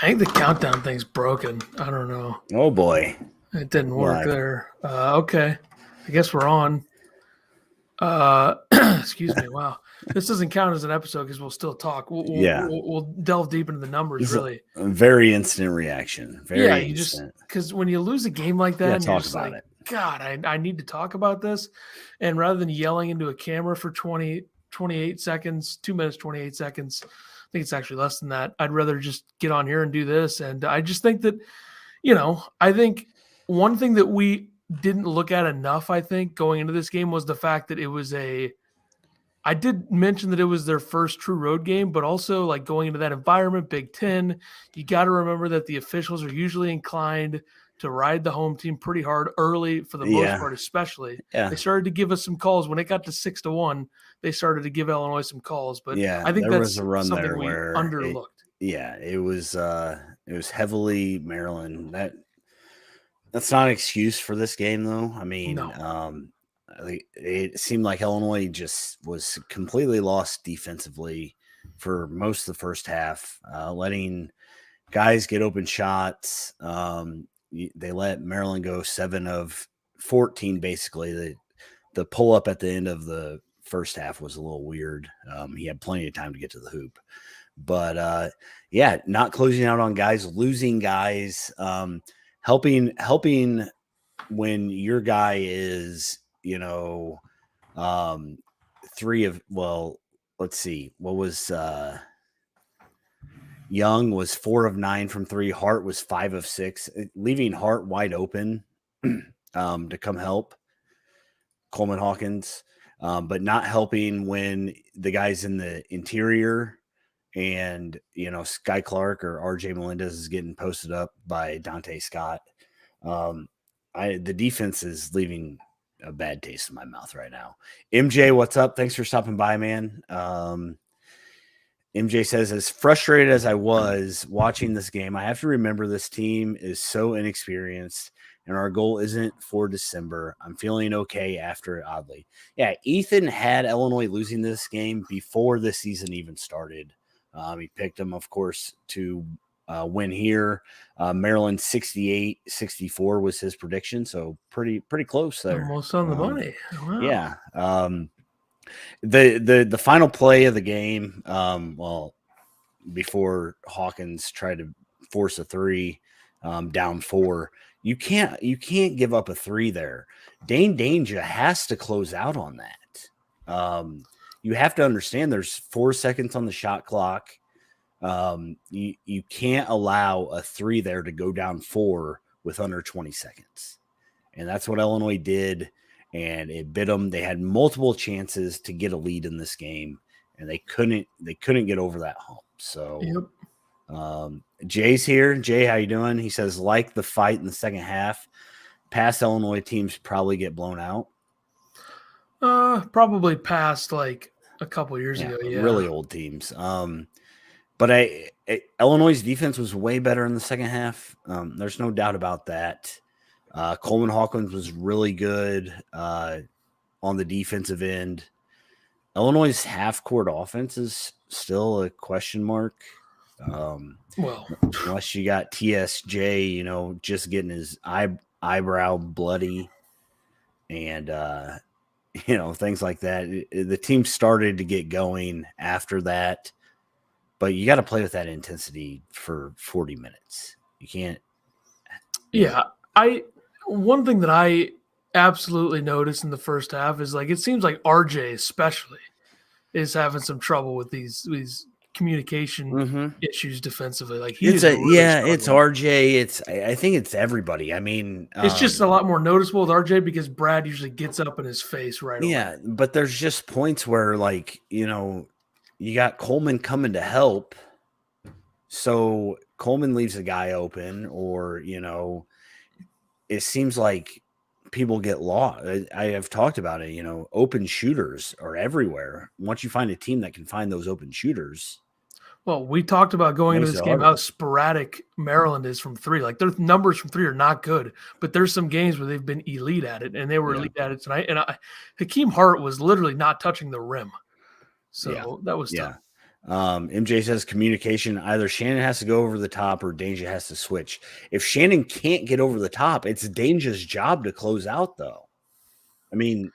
I think the countdown thing's broken. I don't know. Oh boy. It didn't work Live. there. Okay. I guess we're on. Excuse me. Wow. This doesn't count as an episode because we'll still talk. Yeah. We'll delve deep into the numbers, It's really. a very instant reaction. Very Yeah, you just instant. because when you lose a game like that, Yeah, and you're talk just about like, it. God, I need to talk about this. And rather than yelling into a camera for 28 seconds, 2 minutes, 28 seconds, I think it's actually less than that. I'd rather just get on here and do this. And I just think that, I think one thing that we didn't look at enough, I think, going into this game was the fact that it was I did mention that it was their first true road game, but also like going into that environment, Big Ten, you got to remember that the officials are usually inclined to ride the home team pretty hard early for the most part, especially. Yeah. They started to give us some calls when it got to 6-1. They started to give Illinois some calls, but Yeah, I think there that's was a run something there we where underlooked. it was heavily Maryland. That's not an excuse for this game, though. I mean, No. It seemed like Illinois just was completely lost defensively for most of the first half, letting guys get open shots. They let Maryland go 7 of 14, basically. The pull up at the end of the first half was a little weird. He had plenty of time to get to the hoop. But, not closing out on guys, losing guys, helping when your guy is – let's see. What was Young was 4 of 9 from 3. Hart was 5 of 6, leaving Hart wide open to come help Coleman Hawkins, but not helping when the guys in the interior and, Sky Clark or RJ Melendez is getting posted up by Dante Scott. The defense is leaving a bad taste in my mouth right now. MJ, what's up? Thanks for stopping by, man. MJ says, as frustrated as I was watching this game, I have to remember this team is so inexperienced and our goal isn't for December. I'm feeling okay after it, oddly. Yeah, Ethan had Illinois losing this game before the season even started. He picked them, of course, to win here. Maryland 68-64 was his prediction, so pretty close there. Almost on the money. Wow. Yeah. The final play of the game, before Hawkins tried to force a 3, down 4, you can't give up a 3 there. Dane Danger has to close out on that. You have to understand there's 4 seconds on the shot clock. You can't allow a 3 there to go down 4 with under 20 seconds. And that's what Illinois did. And it bit them. They had multiple chances to get a lead in this game, and they couldn't get over that hump. So Jay's here. Jay, how you doing? He says, like the fight in the second half, past Illinois teams probably get blown out. Probably past like a couple years ago. Yeah, really old teams. But Illinois' defense was way better in the second half. There's no doubt about that. Coleman Hawkins was really good on the defensive end. Illinois' half-court offense is still a question mark. Unless you got TSJ, just getting his eyebrow bloody and, things like that. The team started to get going after that, but you got to play with that intensity for 40 minutes. You can't. Yeah, one thing that I absolutely noticed in the first half is it seems like RJ especially is having some trouble with these communication issues defensively. It's RJ. I think it's everybody. I mean, it's just a lot more noticeable with RJ because Brad usually gets up in his face right away. Yeah, but there's just points where you got Coleman coming to help, so Coleman leaves a guy open, or it seems like people get lost. I have talked about it. Open shooters are everywhere. Once you find a team that can find those open shooters. Well, we talked about going into this game how sporadic Maryland is from 3. Their numbers from 3 are not good, but there's some games where they've been elite at it, and they were elite at it tonight. And Hakeem Hart was literally not touching the rim. So that was tough. MJ says communication. Either Shannon has to go over the top or Danger has to switch. If Shannon can't get over the top, it's Danger's job to close out, though. I mean,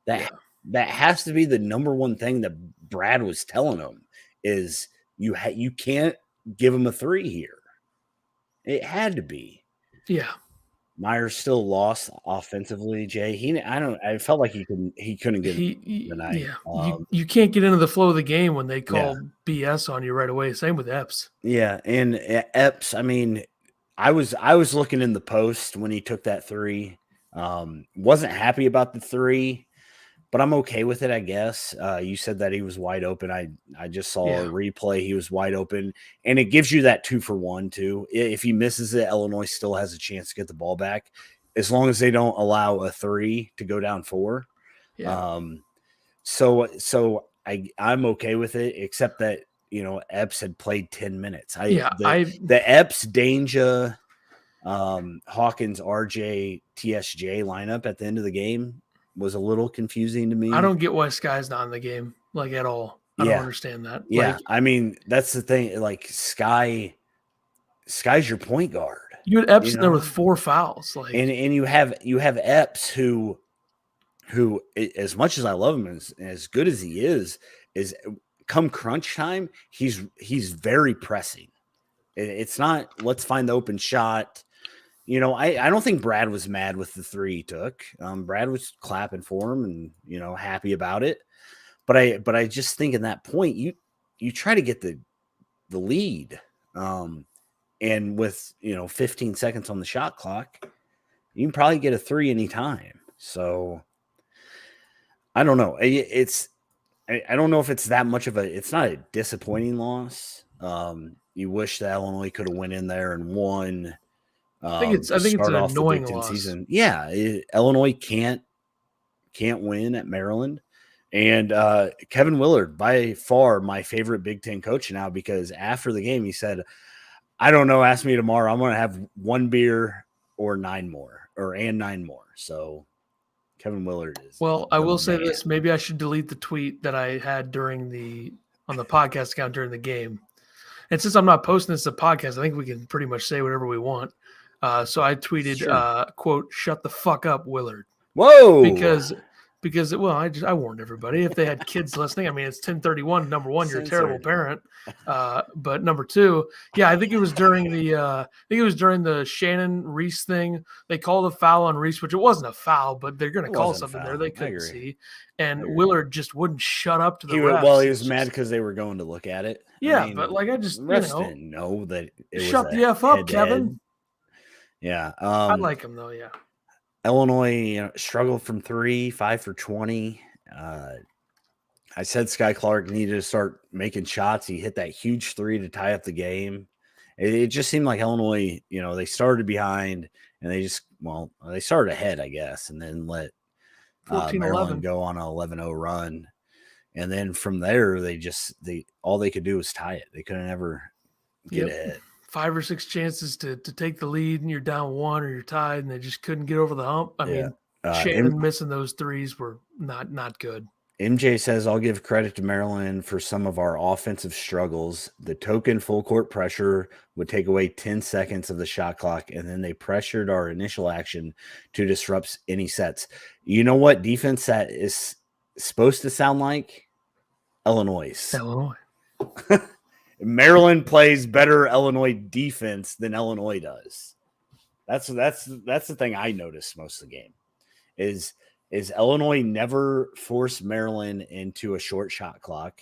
that Yeah. that has to be the number one thing that Brad was telling him is you can't give him a 3 here. It had to be. Yeah. Myers still lost offensively. Jay, I felt like he couldn't get tonight. You can't get into the flow of the game when they Yeah. call BS on you right away. Same with Epps. Yeah, and Epps. I mean, I was looking in the post when he took that 3. Wasn't happy about the 3, but I'm okay with it, I guess. You said that he was wide open. I just saw a replay. He was wide open, and it gives you that 2-for-1 too. If he misses it, Illinois still has a chance to get the ball back, as long as they don't allow a 3 to go down 4. Yeah. So I'm okay with it, except that Epps had played 10 minutes. The Epps, Danger, Hawkins, RJ, TSJ lineup at the end of the game was a little confusing to me. I don't get why Sky's not in the game, like, at all. I don't understand that. Yeah, like, I mean, that's the thing. Like, Sky's your point guard. You had Epps in there with 4 fouls. Like, and you have Epps who as much as I love him, as good as he is come crunch time, he's very pressing. It's not let's find the open shot. I don't think Brad was mad with the 3 he took. Brad was clapping for him and happy about it. But I just think in that point you try to get the lead, and with 15 seconds on the shot clock, you can probably get a 3 anytime. So I don't know. I don't know if it's that much of it's not a disappointing loss. You wish that Illinois could have went in there and won. I think it's an annoying loss. Season. Yeah, Illinois can't win at Maryland. And Kevin Willard, by far my favorite Big Ten coach now, because after the game he said, I don't know, ask me tomorrow. I'm going to have 1 beer or 9 more. So Kevin Willard is. Well, I will say this. Maybe I should delete the tweet that I had on the podcast account during the game. And since I'm not posting this as a podcast, I think we can pretty much say whatever we want. So I tweeted, quote, "Shut the fuck up, Willard." Whoa. Because I warned everybody if they had kids listening. I mean, it's 10:31. Number one, you're a terrible parent. But number 2, I think it was during the Shannon Reese thing. They called a foul on Reese, which it wasn't a foul, but they're going to call something there they couldn't see. And Willard just wouldn't shut up to the refs. Well, he was mad because they were going to look at it. Yeah, but like, I just didn't know that it shut was the F up, Kevin. Yeah, I like him though. Yeah. Illinois, struggled from 3, 5 for 20. I said Sky Clark needed to start making shots. He hit that huge 3 to tie up the game. It just seemed like Illinois, they started behind and they started ahead, I guess, and then let Maryland go on an 11-0 run. And then from there, all they could do was tie it. They couldn't ever get ahead. 5 or 6 chances to take the lead, and you're down 1 or you're tied, and they just couldn't get over the hump. I mean, Shannon missing those 3s were not good. MJ says, I'll give credit to Maryland for some of our offensive struggles. The token full court pressure would take away 10 seconds of the shot clock, and then they pressured our initial action to disrupt any sets. You know what defense that is supposed to sound like? Illinois. Maryland plays better Illinois defense than Illinois does. That's the thing I noticed most of the game is Illinois never forced Maryland into a short shot clock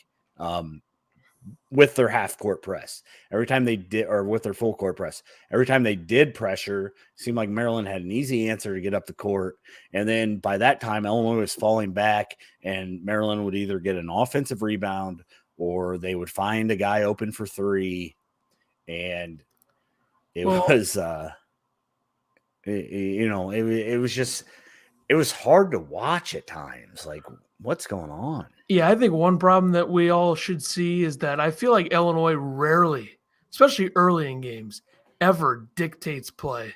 with their half court press. Every time they did, or with their full court press, every time they did pressure, it seemed like Maryland had an easy answer to get up the court. And then by that time, Illinois was falling back and Maryland would either get an offensive rebound or they would find a guy open for 3. And it was hard to watch at times. Like, what's going on? Yeah, I think one problem that we all should see is that I feel like Illinois rarely, especially early in games, ever dictates play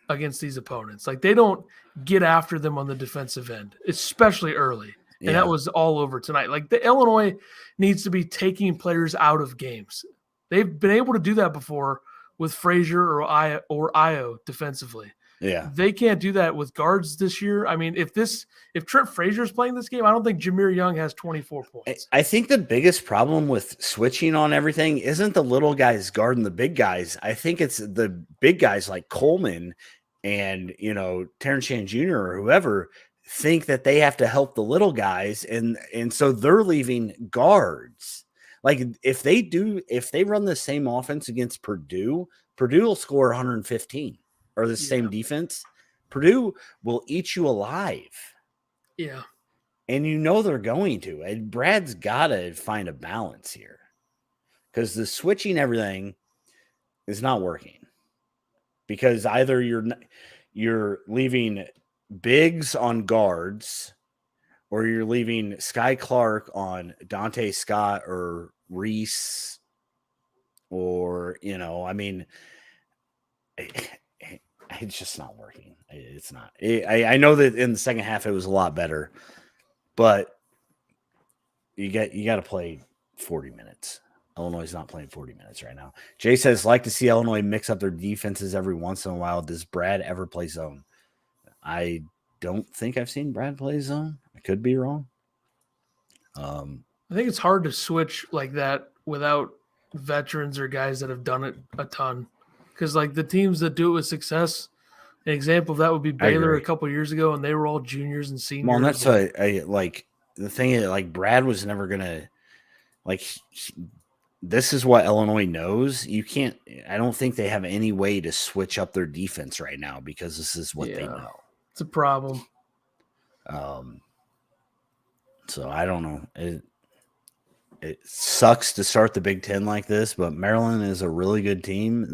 against these opponents. Like, they don't get after them on the defensive end, especially early. And that was all over tonight. Like the Illinois needs to be taking players out of games. They've been able to do that before with Frazier or Io defensively. Yeah. They can't do that with guards this year. I mean, if Trent Frazier is playing this game, I don't think Jameer Young has 24 points. I think the biggest problem with switching on everything isn't the little guys guarding the big guys. I think it's the big guys like Coleman and, Terrence Shannon Jr. or whoever think that they have to help the little guys. And so they're leaving guards. Like if they run the same offense against Purdue will score 115 or the same defense. Purdue will eat you alive. Yeah. And they're going to. And Brad's got to find a balance here because the switching everything is not working because either you're leaving bigs on guards or you're leaving Sky Clark on Dante Scott or Reese or, it's just not working. It's not. I know that in the second half it was a lot better, but you got to play 40 minutes. Illinois is not playing 40 minutes right now. Jay says, like to see Illinois mix up their defenses every once in a while. Does Brad ever play zone? I don't think I've seen Brad play zone. I could be wrong. I think it's hard to switch like that without veterans or guys that have done it a ton. Because like the teams that do it with success, an example of that would be Baylor a couple of years ago, and they were all juniors and seniors. Well, and that's like the thing is, like Brad was never gonna like. This is what Illinois knows. You can't. I don't think they have any way to switch up their defense right now because this is what they know. It's a problem. So I don't know. It sucks to start the Big Ten like this, but Maryland is a really good team.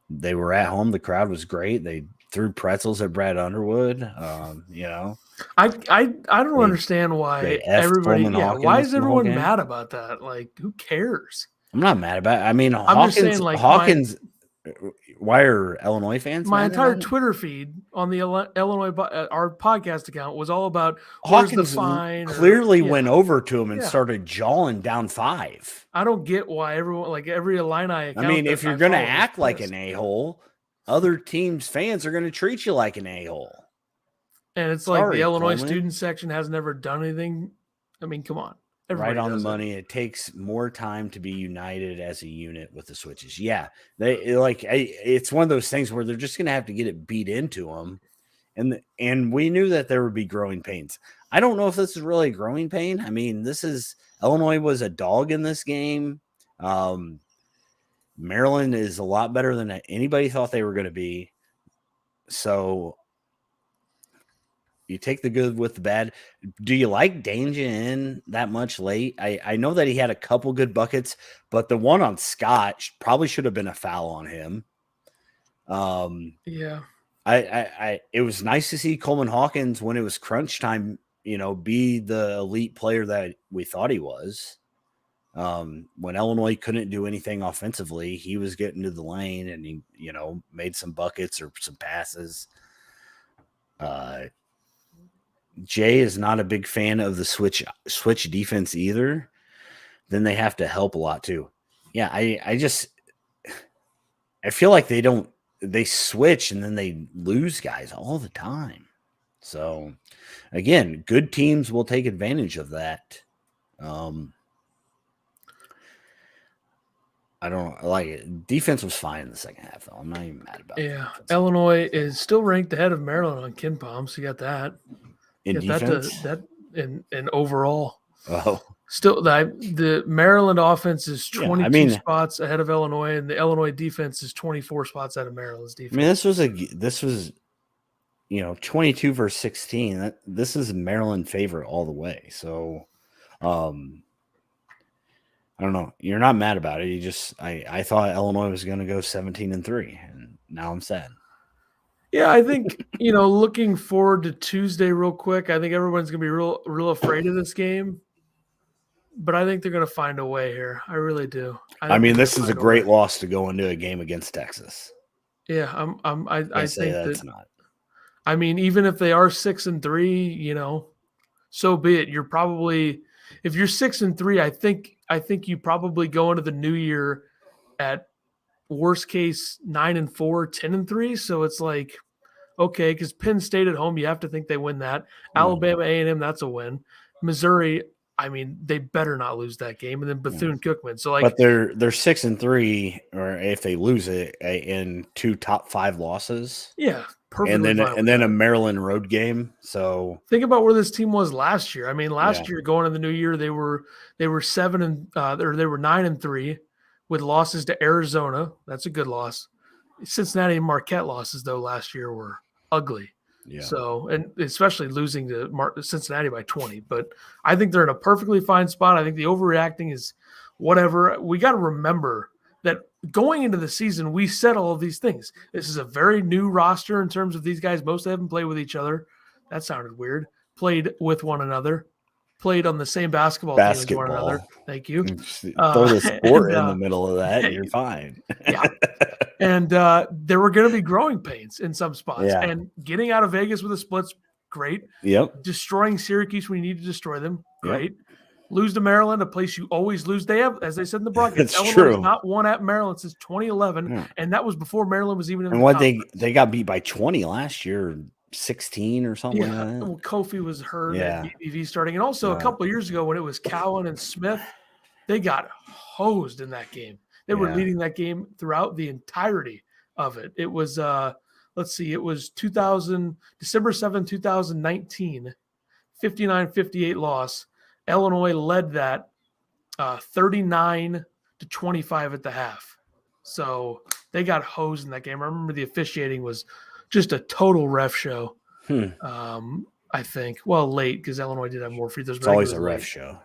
They were at home. The crowd was great. They threw pretzels at Brad Underwood. I don't understand why everybody. Yeah, why is everyone mad about that? Like, who cares? I'm not mad about it. I mean, Hawkins. Why are Illinois fans? My entire Twitter feed on the Illinois our podcast account was all about Hawkins. Clearly went over to him and started jawing down 5. I don't get why everyone every Illini account. I mean, if you're going to act like an a-hole, other teams' fans are going to treat you like an a-hole. And it's like the Illinois student section has never done anything. I mean, come on. Everybody right on the money. It takes more time to be united as a unit with the switches. Yeah, it's one of those things where they're just going to have to get it beat into them, and we knew that there would be growing pains. I don't know if this is really a growing pain. I mean, Illinois was a dog in this game. Maryland is a lot better than anybody thought they were going to be. So you take the good with the bad. Do you like Danger in that much late? I know that he had a couple good buckets, but the one on Scott probably should have been a foul on him. Yeah. It was nice to see Coleman Hawkins when it was crunch time, be the elite player that we thought he was. When Illinois couldn't do anything offensively, he was getting to the lane and he, made some buckets or some passes. Jay is not a big fan of the switch defense either. Then they have to help a lot too. Yeah, I feel like they switch and then they lose guys all the time. So again, good teams will take advantage of that. I don't like it. Defense was fine in the second half, though. I'm not even mad about it. Yeah, Illinois is still ranked ahead of Maryland on KenPom, so you got that. In defense? That in overall. Oh. Still, the Maryland offense is 22 spots ahead of Illinois, and the Illinois defense is 24 spots ahead of Maryland's defense. I mean, this was 22 versus 16. This is Maryland favorite all the way. So, I don't know. You're not mad about it. You just, I thought Illinois was going to go 17-3, and now I'm sad. Yeah, I think, looking forward to Tuesday real quick, I think everyone's going to be real afraid of this game. But I think they're going to find a way here. I really do. I mean, this is a great loss to go into a game against Texas. Yeah, I think that's not. I mean, even if they are 6-3, so be it. You're probably, if you're 6-3, I think you probably go into the new year at worst case 9-4, 10-3. So it's like, okay, because Penn State at home, you have to think they win that. Alabama A&M, that's a win. Missouri, I mean, they better not lose that game. And then Bethune-Cookman. So, like, but they're 6-3, or if they lose it, in 2 top 5 losses. Yeah, perfectly and fine. then a Maryland road game. So think about where this team was last year. I mean, last year going into the new year, they were 9-3 with losses to Arizona. That's a good loss. Cincinnati and Marquette losses though last year were ugly. yeah. So, and especially losing to Cincinnati by 20. But I think they're in a perfectly fine spot. I think the overreacting is whatever. We got to remember that going into the season, we said all of these things. This is a very new roster in terms of these guys. Most of them haven't played with each other. That sounded weird. Played with one another. Played on the same basketball team as one another. Thank you. Throw the sport in the middle of that, and you're fine. Yeah. And there were going to be growing pains in some spots. Yeah. And getting out of Vegas with a split's great. Yep. Destroying Syracuse when you need to destroy them, great. Yep. Lose to Maryland, a place you always lose. They have, as they said in the broadcast, Illinois has not won at Maryland since 2011, and that was before Maryland was even in the conference. They got beat by 20 last year, 16 or something like that. Well, Kofi was hurt at BBV starting. And also a couple of years ago when it was Cowan and Smith, they got hosed in that game. They were leading that game throughout the entirety of it. It was, it was December 7, 2019, 59-58 loss. Illinois led that 39-25 at the half. So they got hosed in that game. I remember the officiating was just a total ref show. I think. Well, late because Illinois did have more free throws. It's always a ref show.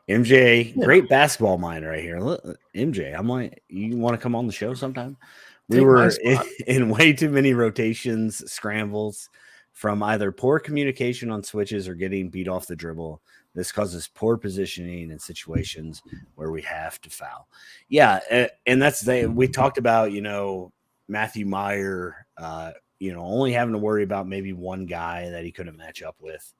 MJ, great basketball mind right here. Look, MJ, I'm like, you want to come on the show sometime? We were in way too many rotations, scrambles from either poor communication on switches or getting beat off the dribble. This causes poor positioning in situations where we have to foul. Yeah, and that's we talked about, Matthew Meyer, only having to worry about maybe one guy that he couldn't match up with.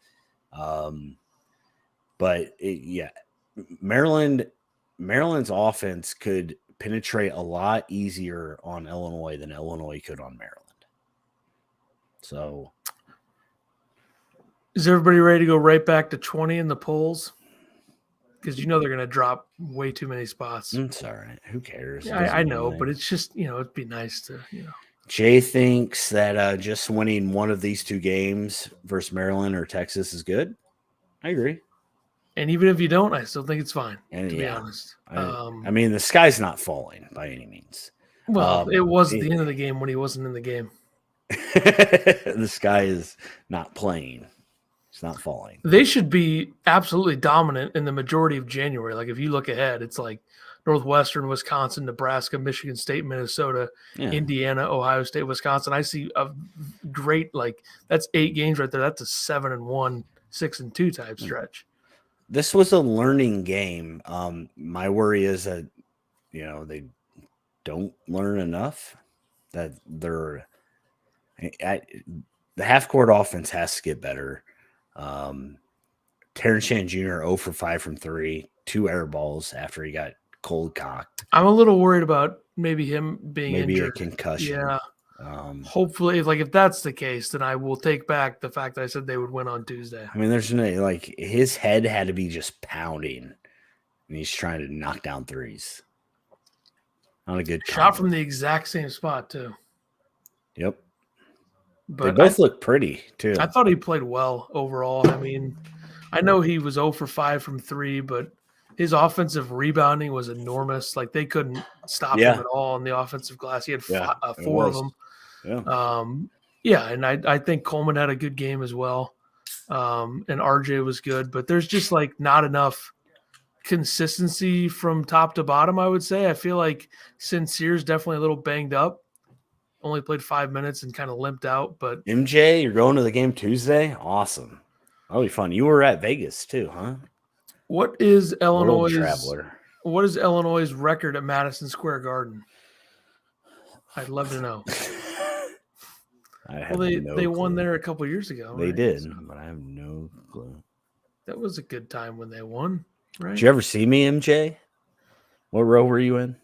Maryland's offense could penetrate a lot easier on Illinois than Illinois could on Maryland. So, is everybody ready to go right back to 20 in the polls? Because they're going to drop way too many spots. It's all right. Who cares? Yeah, I know, but it's just, it'd be nice to, Jay thinks that just winning one of these two games versus Maryland or Texas is good. I agree. And even if you don't, I still think it's fine, to be honest. I mean, the sky's not falling by any means. Well, it was at the end of the game when he wasn't in the game. The sky is not playing. It's not falling. They should be absolutely dominant in the majority of January. Like, if you look ahead, it's like Northwestern, Wisconsin, Nebraska, Michigan State, Minnesota, Indiana, Ohio State, Wisconsin. I see a great, that's 8 games right there. That's a 7-1, 6-2 type stretch. This was a learning game. My worry is that, they don't learn enough, that the half-court offense has to get better. Terrence Shannon Jr. 0 for 5 from 3, 2 air balls after he got cold cocked. I'm a little worried about maybe him being injured. A concussion. Yeah. Hopefully, if that's the case, then I will take back the fact that I said they would win on Tuesday. I mean, there's no, his head had to be just pounding, and he's trying to knock down threes. Not a good shot from the exact same spot too. Yep. But they both look pretty too. I thought he played well overall. I mean, I know he was 0 for 5 from 3, but his offensive rebounding was enormous. They couldn't stop him at all on the offensive glass. He had 4 of them. And I think Coleman had a good game as well. And RJ was good, but there's just not enough consistency from top to bottom, I would say. I feel like Sincere's definitely a little banged up. Only played 5 minutes and kind of limped out. But MJ, you're going to the game Tuesday? Awesome. That'll be fun. You were at Vegas too, huh? What is Illinois' record at Madison Square Garden? I'd love to know. I have Well, no they won clue. there a couple years ago. They right? did, So but I have no clue. that was a good time when they won, right? Did you ever see me, MJ? What row were you in?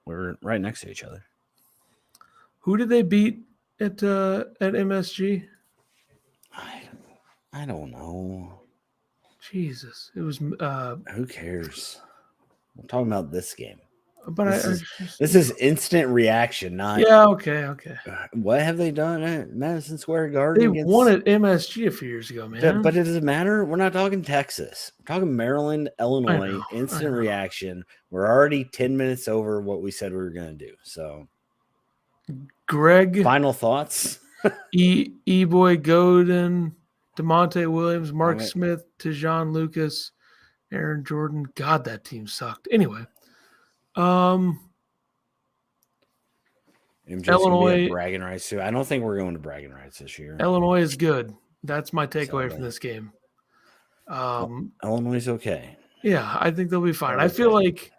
We were right next to each other. Who did they beat at MSG? I don't know. Jesus, it was. Who cares? We're talking about this game. But This is instant reaction, not yeah, okay. what have they done at Madison Square They Garden against? won at MSG a few years ago, man. But it doesn't matter. We're not talking Texas. We're talking Maryland, Illinois. I Instant know. reaction. We're already 10 minutes over what we said we were going to do. So, Greg, final thoughts. Boy Godin, DeMonte Williams, Mark right. Smith, Tejon Lucas, Aaron Jordan. God, that team sucked. Anyway, MJ's Illinois gonna be at bragging rights too. I don't think we're going to bragging rights this year. Illinois is good. That's my takeaway Sadly. from this game. Illinois is okay. Yeah, I think they'll be fine. They're I feel okay. like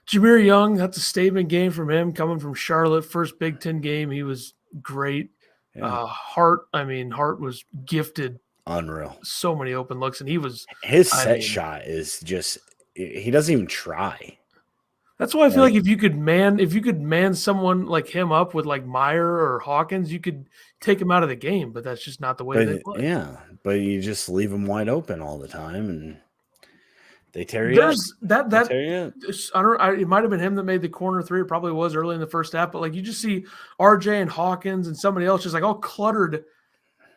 Jameer Young, that's a statement game from him coming from Charlotte. First Big Ten game. He was great. Yeah. Hart was gifted Unreal. so many open looks, and he was his shot is just he doesn't even try. That's why I feel like if you could man someone like him up with like Meyer or Hawkins, you could take him out of the game, but that's just not the way they play. Yeah, but you just leave them wide open all the time and they tear you There's up. that it might have been him that made the corner three. It probably was early in the first half, but like you just see RJ and Hawkins and somebody else just like all cluttered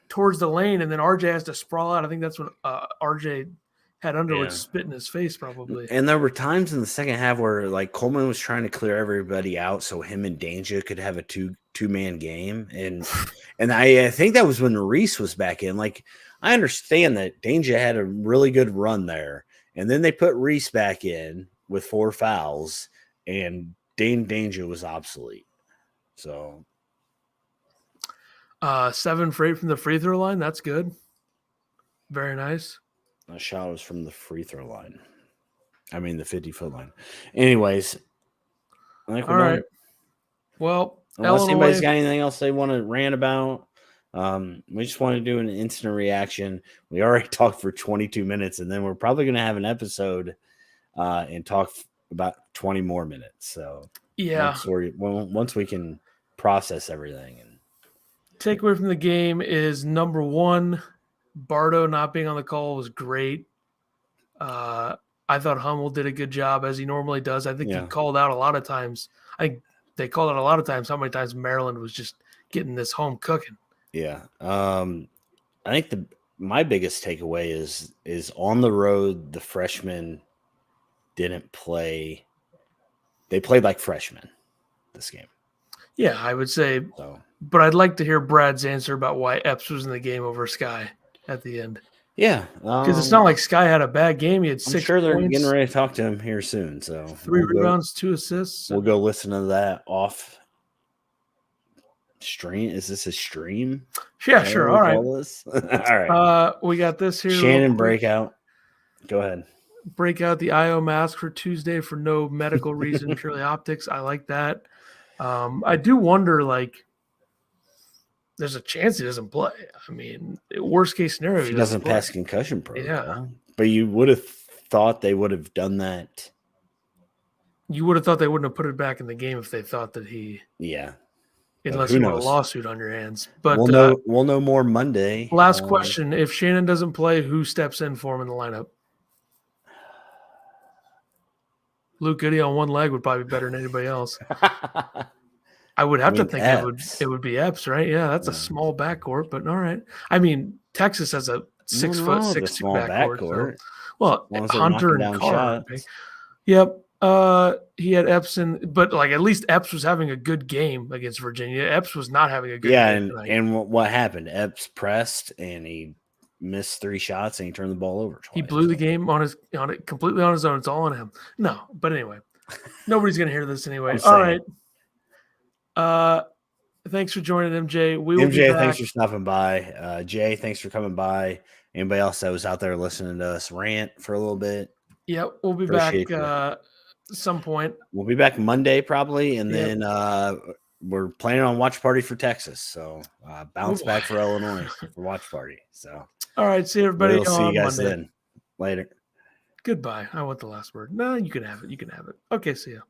towards the lane, and then RJ has to sprawl out. I think that's when RJ had Underwood spit in his face, probably. And there were times in the second half where like Coleman was trying to clear everybody out so him and Danger could have a two-man game, and I think that was when Reese was back in. Like I understand that Danger had a really good run there. And then they put Reese back in with 4 fouls, and Danger was obsolete. So 7 for 8 from the free throw line. That's good. Very nice. The shot was from the free throw line. I mean, the 50-foot line. Anyways, I think we're done. Right. Well, unless anybody's got anything else they want to rant about. We just want to do an instant reaction. We already talked for 22 minutes, and then we're probably going to have an episode and talk about 20 more minutes. So yeah, once we can process everything. And takeaway from the game is number 1, Bardo not being on the call was great. I thought Hummel did a good job as he normally does. I think he called out a lot of times. They called out a lot of times how many times Maryland was just getting this home cooking. Yeah. I think my biggest takeaway is on the road, the freshmen didn't play. They played like freshmen this game. Yeah, I would say so. But I'd like to hear Brad's answer about why Epps was in the game over Sky at the end. Yeah. Because it's not like Sky had a bad game. He had 6 I'm sure they're points, getting ready to talk to him here soon. So 3 rebounds, 2 assists. We'll go listen to that off stream. Is this a stream? Yeah, sure. All right. All right. We got this here. Shannon breakout. Go ahead. Break out the IO mask for Tuesday for no medical reason, purely optics. I like that. I do wonder, like, there's a chance he doesn't play. I mean, worst case scenario, if he doesn't pass concussion protocol. Yeah. But you would have thought they would have done that. You would have thought they wouldn't have put it back in the game if they thought that he. Yeah. Unless you want a lawsuit on your hands. But we'll know more Monday. Last question. If Shannon doesn't play, who steps in for him in the lineup? Luke Goody on one leg would probably be better than anybody else. I would have to think it would be Epps, right? Yeah, that's a small backcourt, but all right. I mean, Texas has a 6'6" backcourt. So, well, Hunter and Carr. Yep. He had Epps but like at least Epps was having a good game against Virginia. Epps was not having a good game. Yeah, and what happened? Epps pressed and he missed 3 shots and he turned the ball over twice. He blew the game completely on his own. It's all on him. No, but anyway, nobody's gonna hear this anyway. All right. Thanks for joining, MJ. MJ, thanks for stopping by. Jay, thanks for coming by. Anybody else that was out there listening to us rant for a little bit? Yep, we'll be back some point. We'll be back Monday probably, and then we're planning on watch party for Texas. So bounce Ooh. back for Illinois for watch party. So All right. See everybody we'll see you on guys Monday. then. Later. Goodbye. I want the last word. No, you can have it. You can have it. Okay. See ya.